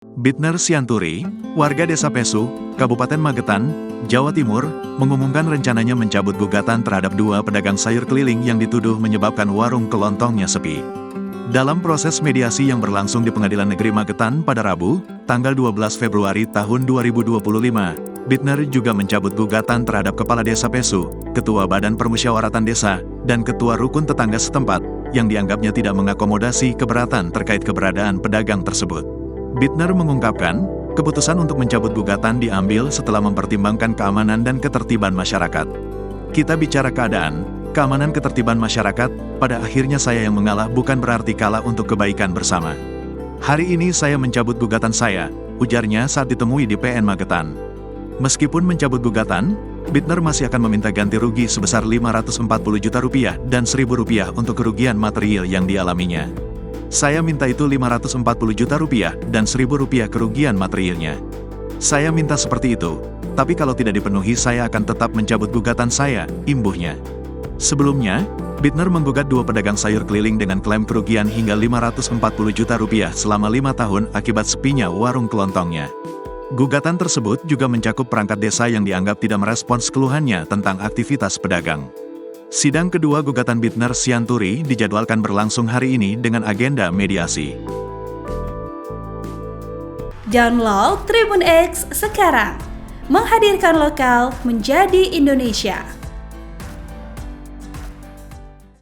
Bitner Sianturi, warga Desa Pesu, Kabupaten Magetan, Jawa Timur, mengumumkan rencananya mencabut gugatan terhadap dua pedagang sayur keliling yang dituduh menyebabkan warung kelontongnya sepi. Dalam proses mediasi yang berlangsung di Pengadilan Negeri Magetan pada Rabu, tanggal 12 Februari tahun 2025, Bitner juga mencabut gugatan terhadap Kepala Desa Pesu, Ketua Badan Permusyawaratan Desa, dan Ketua Rukun Tetangga setempat, yang dianggapnya tidak mengakomodasi keberatan terkait keberadaan pedagang tersebut. Bitner mengungkapkan, keputusan untuk mencabut gugatan diambil setelah mempertimbangkan keamanan dan ketertiban masyarakat. Kita bicara keadaan, keamanan ketertiban masyarakat, pada akhirnya saya yang mengalah bukan berarti kalah untuk kebaikan bersama. Hari ini saya mencabut gugatan saya, ujarnya saat ditemui di PN Magetan. Meskipun mencabut gugatan, Bitner masih akan meminta ganti rugi sebesar Rp540 juta dan Rp1.000 untuk kerugian material yang dialaminya. Saya minta itu Rp540 juta dan Rp1.000 kerugian materialnya. Saya minta seperti itu, tapi kalau tidak dipenuhi saya akan tetap mencabut gugatan saya, imbuhnya. Sebelumnya, Bitner menggugat dua pedagang sayur keliling dengan klaim kerugian hingga Rp540 juta selama 5 tahun akibat sepinya warung kelontongnya. Gugatan tersebut juga mencakup perangkat desa yang dianggap tidak merespons keluhannya tentang aktivitas pedagang. Sidang kedua gugatan Bitner Sianturi dijadwalkan berlangsung hari ini dengan agenda mediasi. Download Tribun X sekarang, menghadirkan lokal menjadi Indonesia.